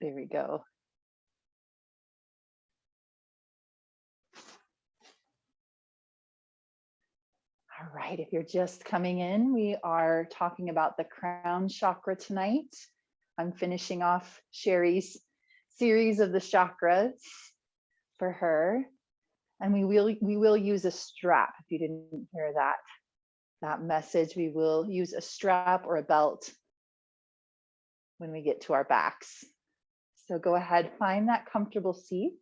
There we go. All right, if you're just coming in, we are talking about the crown chakra tonight. I'm finishing off Sherry's series of the chakras for her. And we will use a strap. If you didn't hear that message, we will use a strap or a belt when we get to our backs. So go ahead, find that comfortable seat.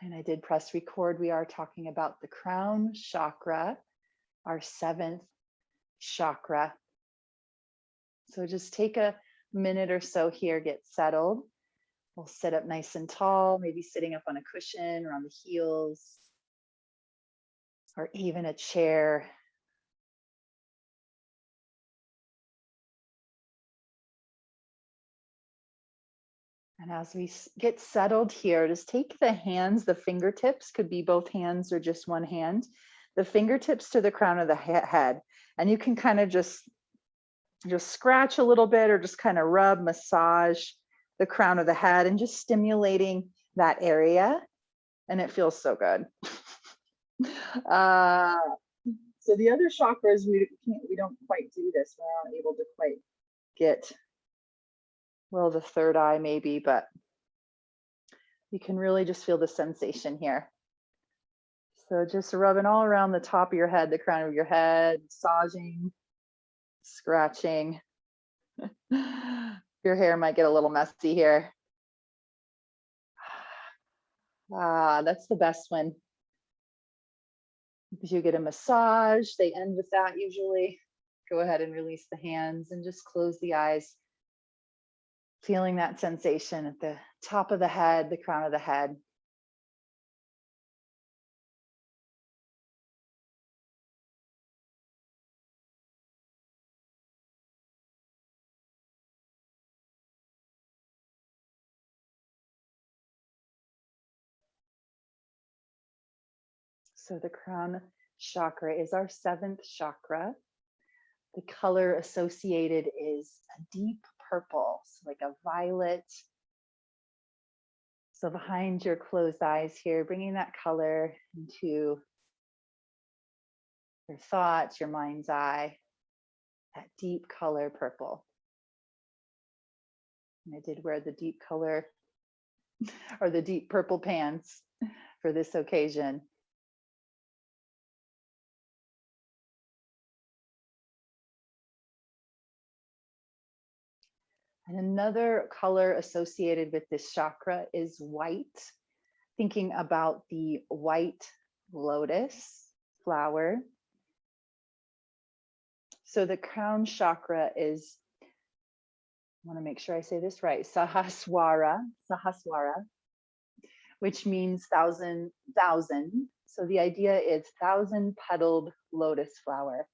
And I did press record. We are talking about the crown chakra, our 7th chakra. So just take a minute or so here, get settled. We'll sit up nice and tall, maybe sitting up on a cushion or on the heels, or even a chair. And as we get settled here, just take the hands, the fingertips, could be both hands or just one hand, the fingertips to the crown of the head. And you can kind of just scratch a little bit or just kind of rub, massage the crown of the head and just stimulating that area. And it feels so good. So the other chakras, we don't quite do this. We're not able to quite get, well, the third eye maybe, but you can really just feel the sensation here. So just rubbing all around the top of your head, the crown of your head, massaging, scratching. Your hair might get a little messy here. That's the best one. Because you get a massage, they end with that usually. Go ahead and release the hands and just close the eyes. Feeling that sensation at the top of the head, the crown of the head. So the crown chakra is our 7th chakra. The color associated is a deep purple, so like a violet. So behind your closed eyes here, bringing that color into your thoughts, your mind's eye, that deep color purple. And I did wear the deep color or the deep purple pants for this occasion. And another color associated with this chakra is white. Thinking about the white lotus flower. So the crown chakra is, I want to make sure I say this right, Sahaswara, which means thousand. So the idea is 1,000-petaled lotus flower.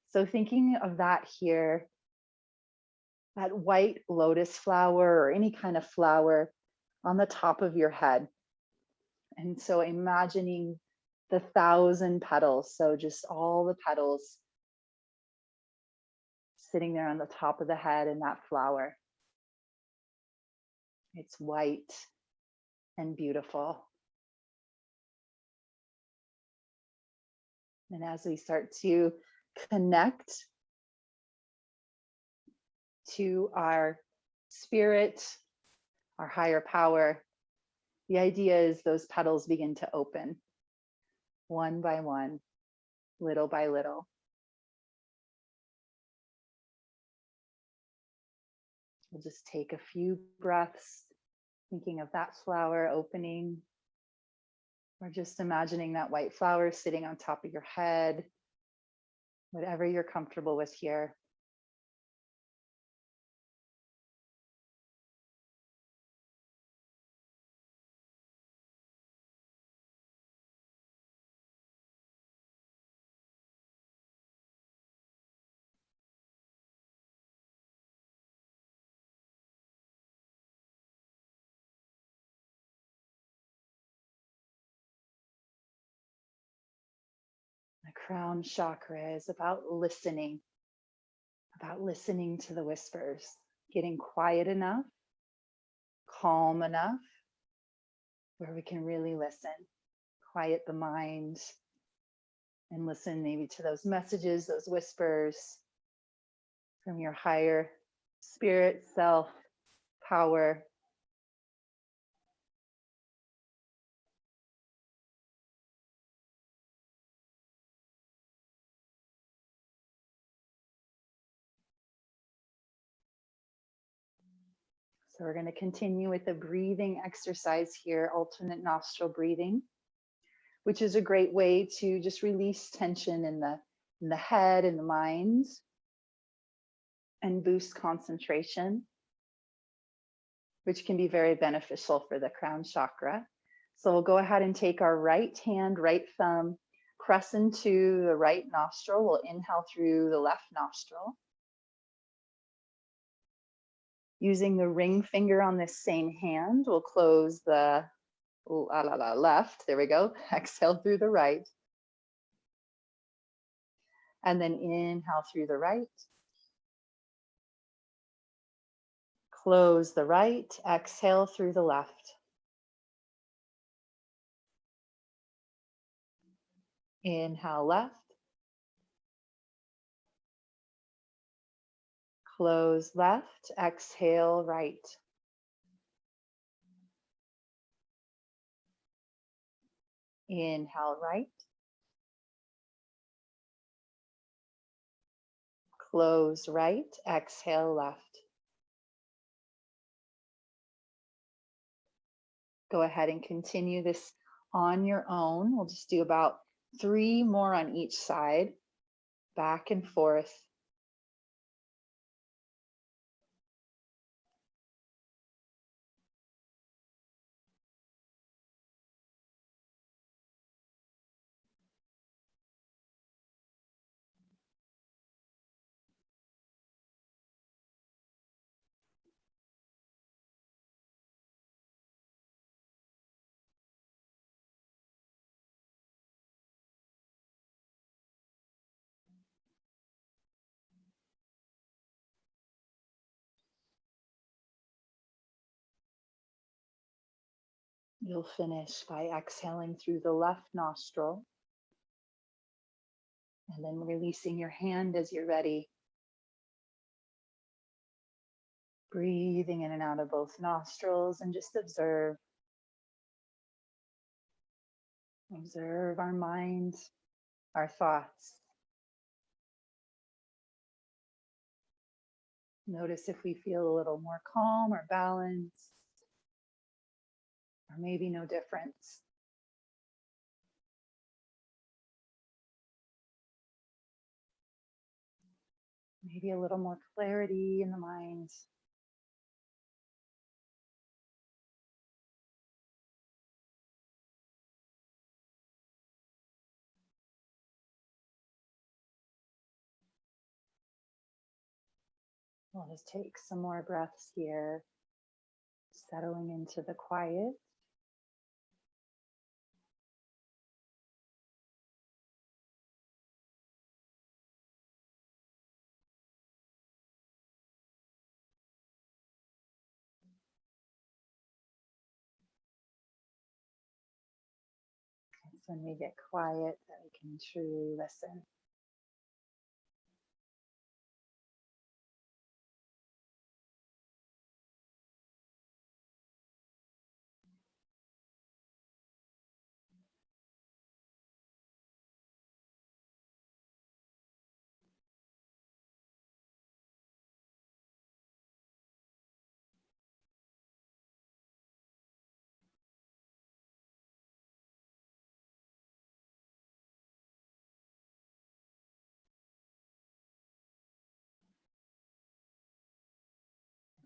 So thinking of that here, that white lotus flower or any kind of flower on the top of your head. And so imagining the 1,000 petals. So just all the petals sitting there on the top of the head in that flower. It's white and beautiful. And as we start to connect to our spirit, our higher power, the idea is those petals begin to open one by one, little by little. We'll just take a few breaths, thinking of that flower opening, or just imagining that white flower sitting on top of your head, whatever you're comfortable with here. The crown chakra is about listening, about listening to the whispers, getting quiet enough, calm enough, where we can really listen, quiet the mind, and listen maybe to those messages, those whispers from your higher spirit, self, power. So we're going to continue with the breathing exercise here, alternate nostril breathing, which is a great way to just release tension in the head and the mind and boost concentration, which can be very beneficial for the crown chakra. So we'll go ahead and take our right hand, right thumb, press into the right nostril. We'll inhale through the left nostril. Using the ring finger on this same hand, we'll close the left. There we go. Exhale through the right. And then inhale through the right. Close the right. Exhale through the left. Inhale left. Close left. Exhale right. Inhale right. Close right. Exhale left. Go ahead and continue this on your own. We'll just do about 3 more on each side, back and forth. You'll finish by exhaling through the left nostril and then releasing your hand as you're ready. Breathing in and out of both nostrils and just observe. Observe our mind, our thoughts. Notice if we feel a little more calm or balanced, or maybe no difference. Maybe a little more clarity in the mind. We'll just take some more breaths here, settling into the quiet. It's when we get quiet that we can truly listen.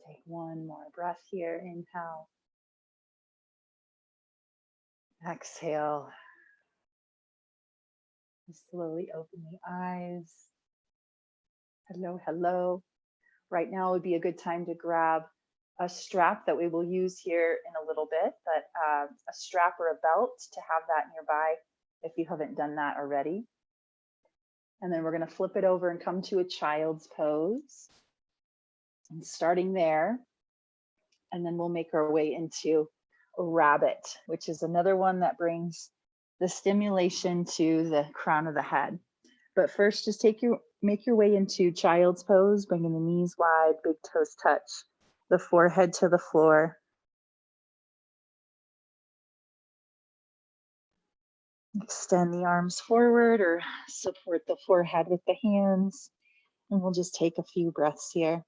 Take one more breath here. Inhale. Exhale. Slowly open the eyes. Hello, hello. Right now would be a good time to grab a strap that we will use here in a little bit, but a strap or a belt to have that nearby if you haven't done that already. And then we're going to flip it over and come to a child's pose. And starting there, and then we'll make our way into a rabbit, which is another one that brings the stimulation to the crown of the head. But first, just make your way into child's pose, bringing the knees wide, big toes touch, the forehead to the floor. Extend the arms forward or support the forehead with the hands. And we'll just take a few breaths here.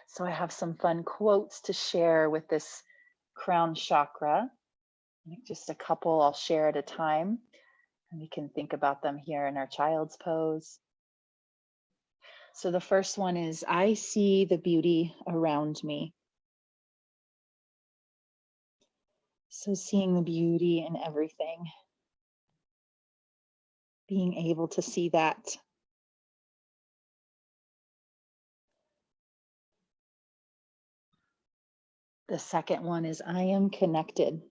So I have some fun quotes to share with this crown chakra. Just a couple I'll share at a time, and we can think about them here in our child's pose. So the first one is, I see the beauty around me. So seeing the beauty in everything, being able to see that. The second one is, I am connected.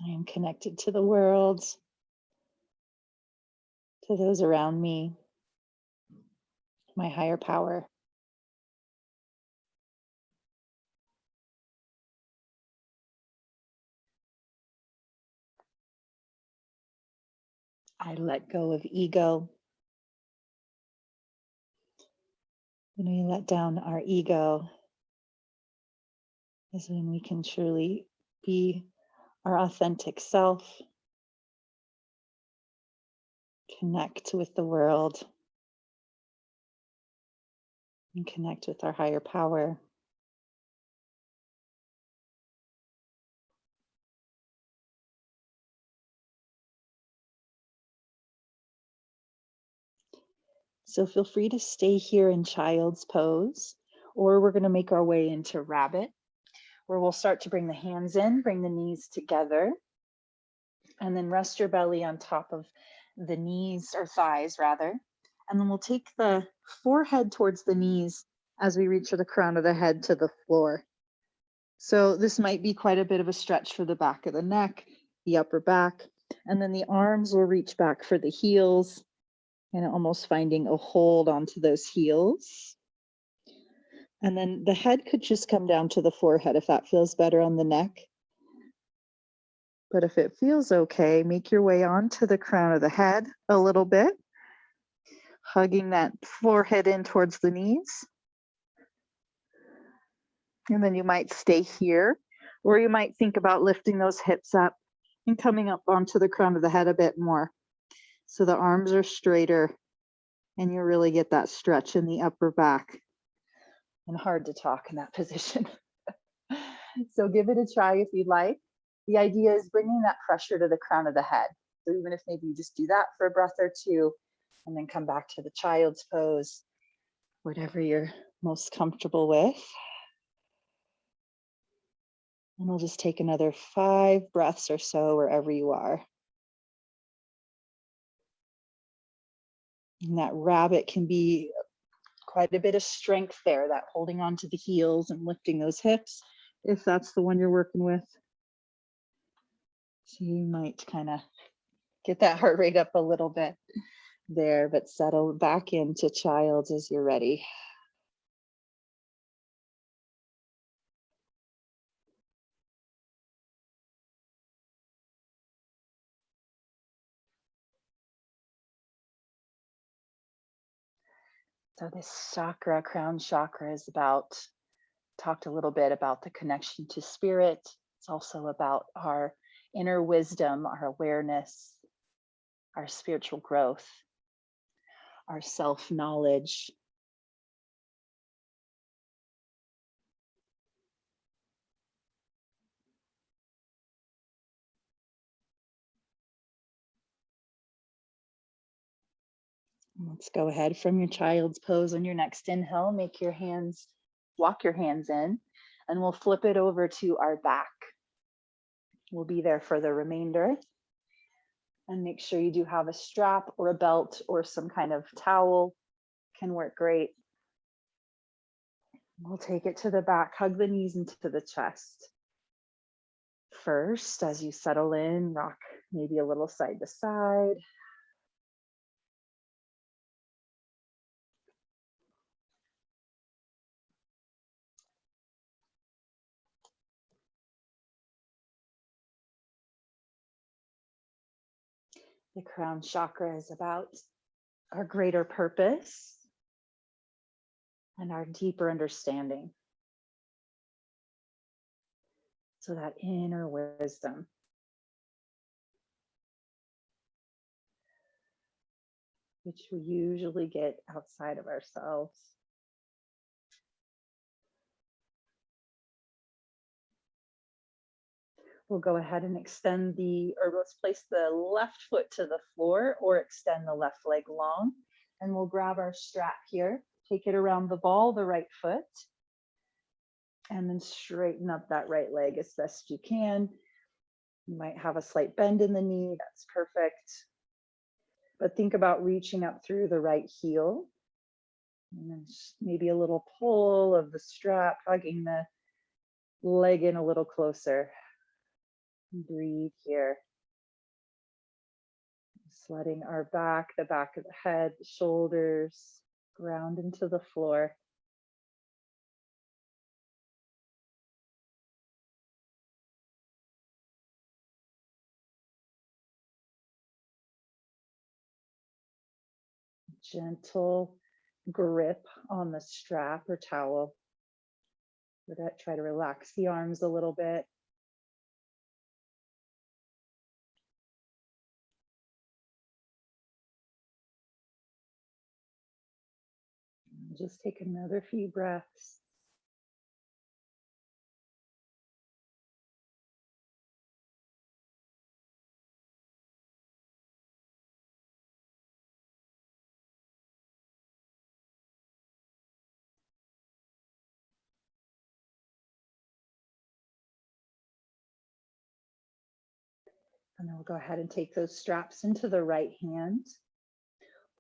I am connected to the world, to those around me, my higher power. I let go of ego. When we let down our ego is when we can truly be our authentic self, connect with the world, and connect with our higher power. So feel free to stay here in child's pose, or we're going to make our way into rabbit, where we'll start to bring the hands in, bring the knees together, and then rest your belly on top of the knees, or thighs rather. And then we'll take the forehead towards the knees as we reach for the crown of the head to the floor. So this might be quite a bit of a stretch for the back of the neck, the upper back, and then the arms will reach back for the heels and almost finding a hold onto those heels. And then the head could just come down to the forehead if that feels better on the neck. But if it feels okay, make your way onto the crown of the head a little bit, hugging that forehead in towards the knees. And then you might stay here, or you might think about lifting those hips up and coming up onto the crown of the head a bit more. So the arms are straighter and you really get that stretch in the upper back. And hard to talk in that position. So give it a try if you'd like. The idea is bringing that pressure to the crown of the head. So even if maybe you just do that for a breath or two, and then come back to the child's pose, whatever you're most comfortable with. And we'll just take another 5 breaths or so wherever you are. And that rabbit can be quite a bit of strength there, that holding on to the heels and lifting those hips, if that's the one you're working with. So you might kind of get that heart rate up a little bit there, but settle back into child as you're ready. So this chakra, crown chakra, is talked a little bit about the connection to spirit. It's also about our inner wisdom, our awareness, our spiritual growth, our self-knowledge. Let's go ahead from your child's pose. On your next inhale, walk your hands in, and we'll flip it over to our back. We'll be there for the remainder. And make sure you do have a strap or a belt or some kind of towel. Can work great. We'll take it to the back, hug the knees into the chest. First, as you settle in, rock maybe a little side to side. The crown chakra is about our greater purpose and our deeper understanding. So that inner wisdom. Which we usually get outside of ourselves. We'll go ahead and extend let's place the left foot to the floor or extend the left leg long. And we'll grab our strap here, take it around the ball, the right foot, and then straighten up that right leg as best you can. You might have a slight bend in the knee, that's perfect. But think about reaching up through the right heel. And then maybe a little pull of the strap, hugging the leg in a little closer. Breathe here. Just letting our back, the back of the head, the shoulders, ground into the floor. Gentle grip on the strap or towel. Try to relax the arms a little bit. Just take another few breaths. And then we'll go ahead and take those straps into the right hand,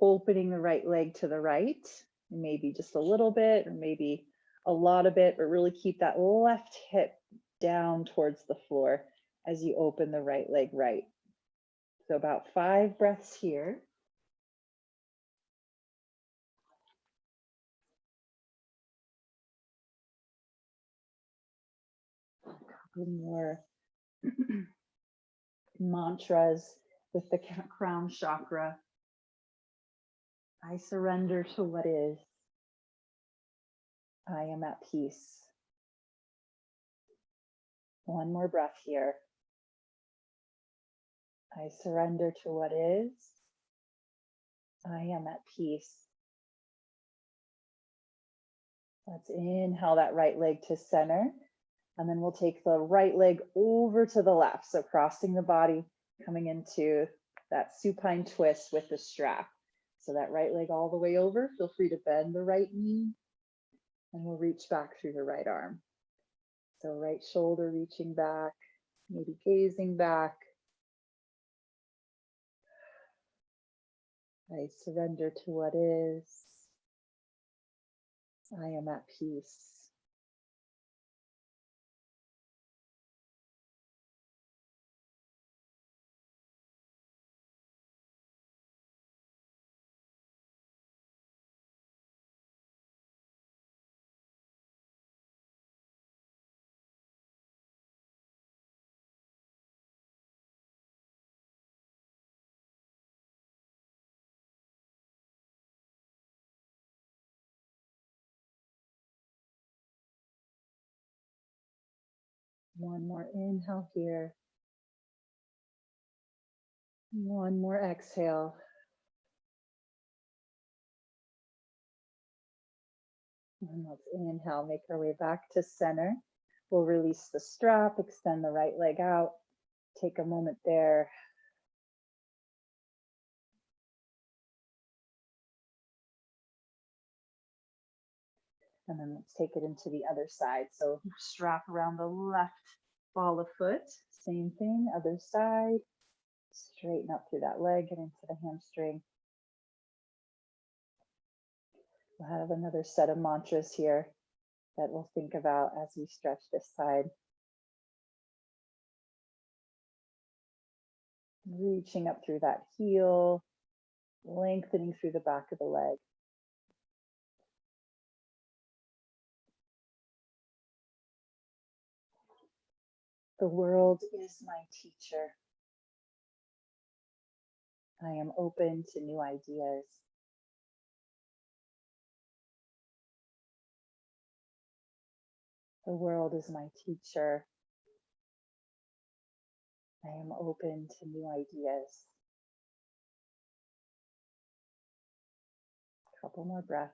opening the right leg to the right, maybe just a little bit or maybe a lot of it, but really keep that left hip down towards the floor as you open the right leg right. So about 5 breaths here. A couple more mantras with the crown chakra. I surrender to what is. I am at peace. One more breath here. I surrender to what is. I am at peace. Let's inhale that right leg to center. And then we'll take the right leg over to the left. So crossing the body, coming into that supine twist with the strap. So that right leg all the way over. Feel free to bend the right knee. And we'll reach back through the right arm. So right shoulder reaching back, maybe gazing back. I surrender to what is. I am at peace. One more inhale here. One more exhale. And let's inhale, make our way back to center. We'll release the strap, extend the right leg out. Take a moment there. And then let's take it into the other side. So strap around the left ball of foot. Same thing, other side. Straighten up through that leg and into the hamstring. We'll have another set of mantras here. that we'll think about as we stretch this side. Reaching up through that heel, lengthening through the back of the leg. The world is my teacher. I am open to new ideas. The world is my teacher. I am open to new ideas. A couple more breaths.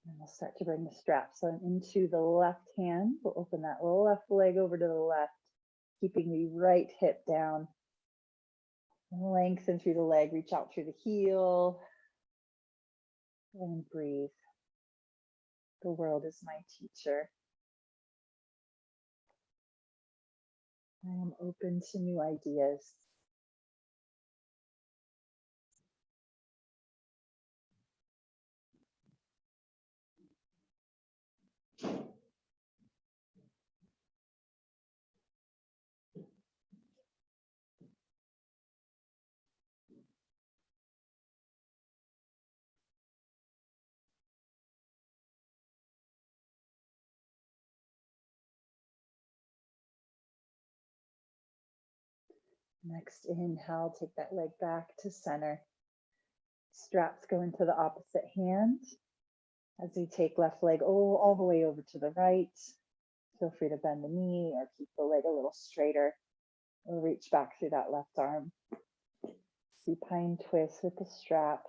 And we'll start to bring the straps on into the left hand. We'll open that left leg over to the left, keeping the right hip down. Lengthen through the leg, reach out through the heel, and breathe. The world is my teacher. I am open to new ideas. Next inhale, take that leg back to center. Straps go into the opposite hand. As you take left leg all the way over to the right, feel free to bend the knee or keep the leg a little straighter, or reach back through that left arm. Supine twist with the strap.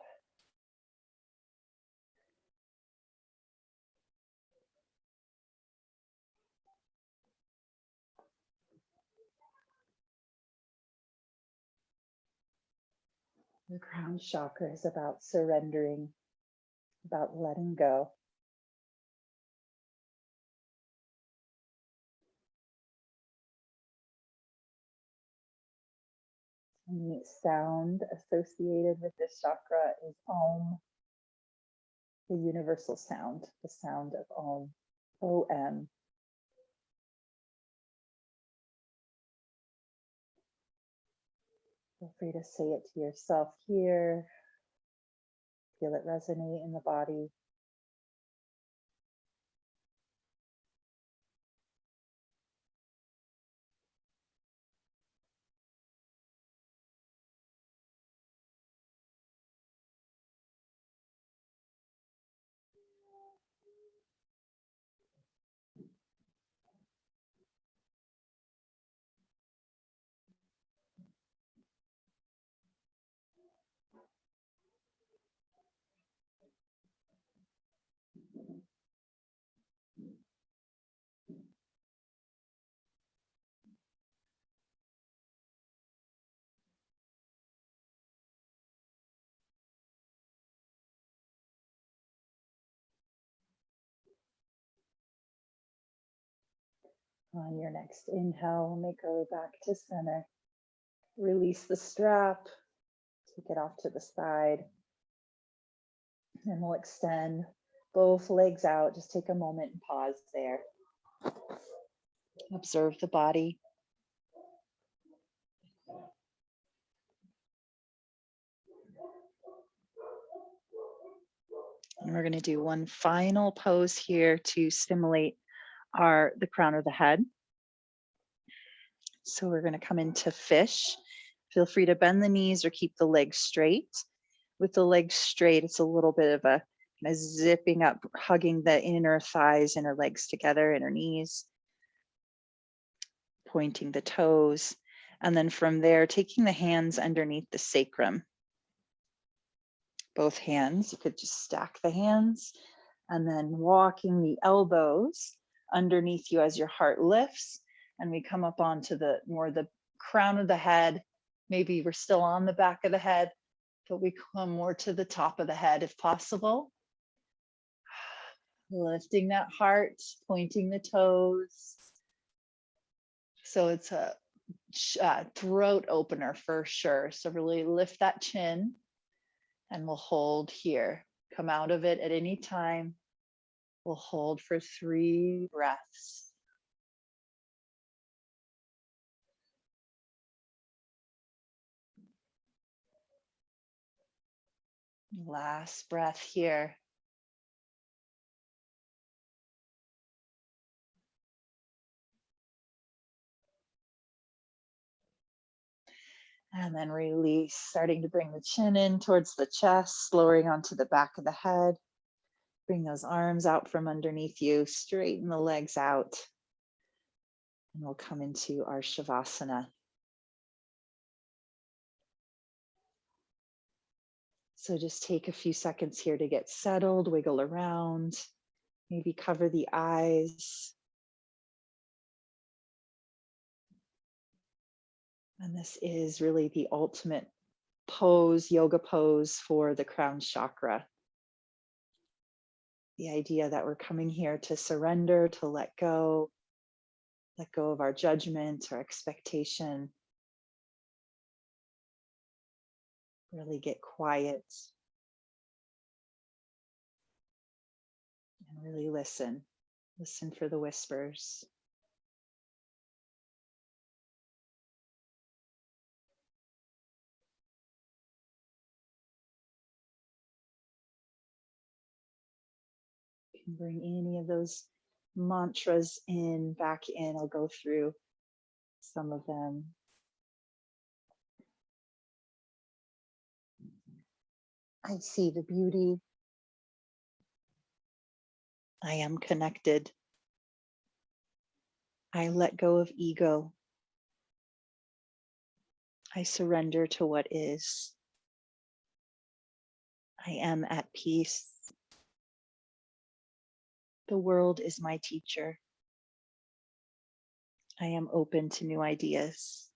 The crown chakra is about surrendering, about letting go. And the sound associated with this chakra is Om, the universal sound, the sound of Om, O-M. Feel free to say it to yourself here. Feel it resonate in the body. On your next inhale, make our way back to center. Release the strap, take it off to the side, and we'll extend both legs out. Just take a moment and pause there. Observe the body. And we're going to do one final pose here to stimulate the crown of the head. So we're going to come into fish. Feel free to bend the knees or keep the legs straight. With the legs straight, it's a little bit of a kind of zipping up, hugging the inner thighs, inner legs together, inner knees, pointing the toes. And then from there, taking the hands underneath the sacrum. Both hands, you could just stack the hands, and then walking the elbows underneath you as your heart lifts. And we come up onto the crown of the head. Maybe we're still on the back of the head. but we come more to the top of the head if possible. Lifting that heart, pointing the toes. So it's a throat opener for sure. So really lift that chin and we'll hold here. Come out of it at any time. We'll hold for 3 breaths. Last breath here. And then release, starting to bring the chin in towards the chest, lowering onto the back of the head. Bring those arms out from underneath you, straighten the legs out. And we'll come into our Shavasana. So just take a few seconds here to get settled, wiggle around, maybe cover the eyes. And this is really the ultimate pose, yoga pose for the Crown Chakra. The idea that we're coming here to surrender, to let go of our judgment or expectation. Really get quiet and really listen. Listen for the whispers. You can bring any of those mantras back in. I'll go through some of them. I see the beauty. I am connected. I let go of ego. I surrender to what is. I am at peace. The world is my teacher. I am open to new ideas.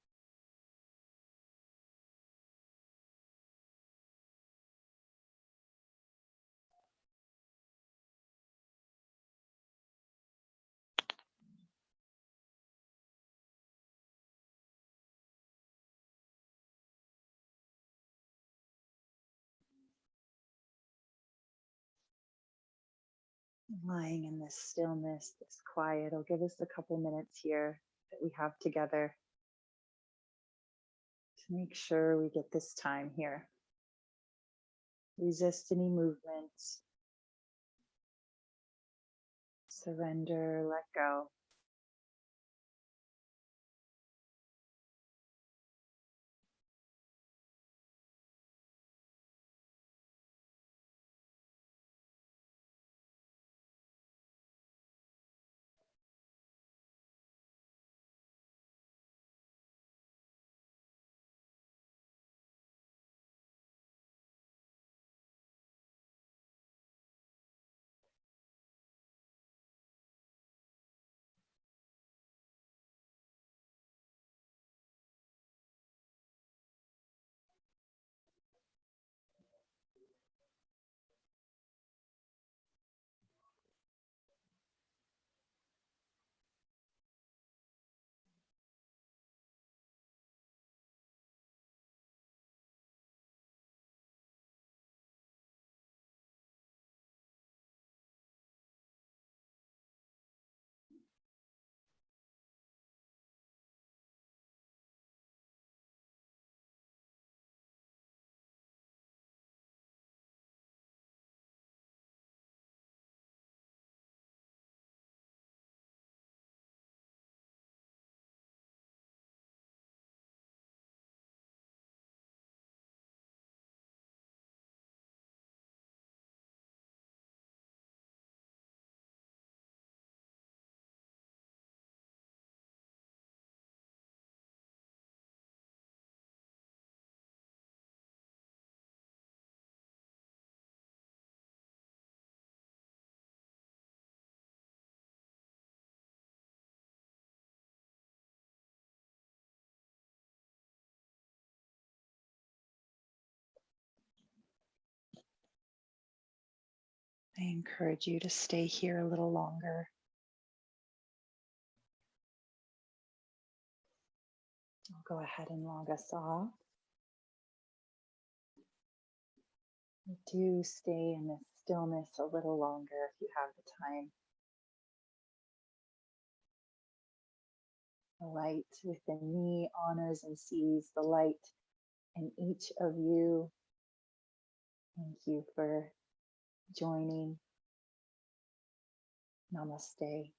Lying in this stillness, this quiet, will give us a couple minutes here that we have together to make sure we get this time here. Resist any movement. Surrender, let go. I encourage you to stay here a little longer. I'll go ahead and log us off. Do stay in this stillness a little longer if you have the time. The light within me honors and sees the light in each of you. Thank you for joining. Namaste.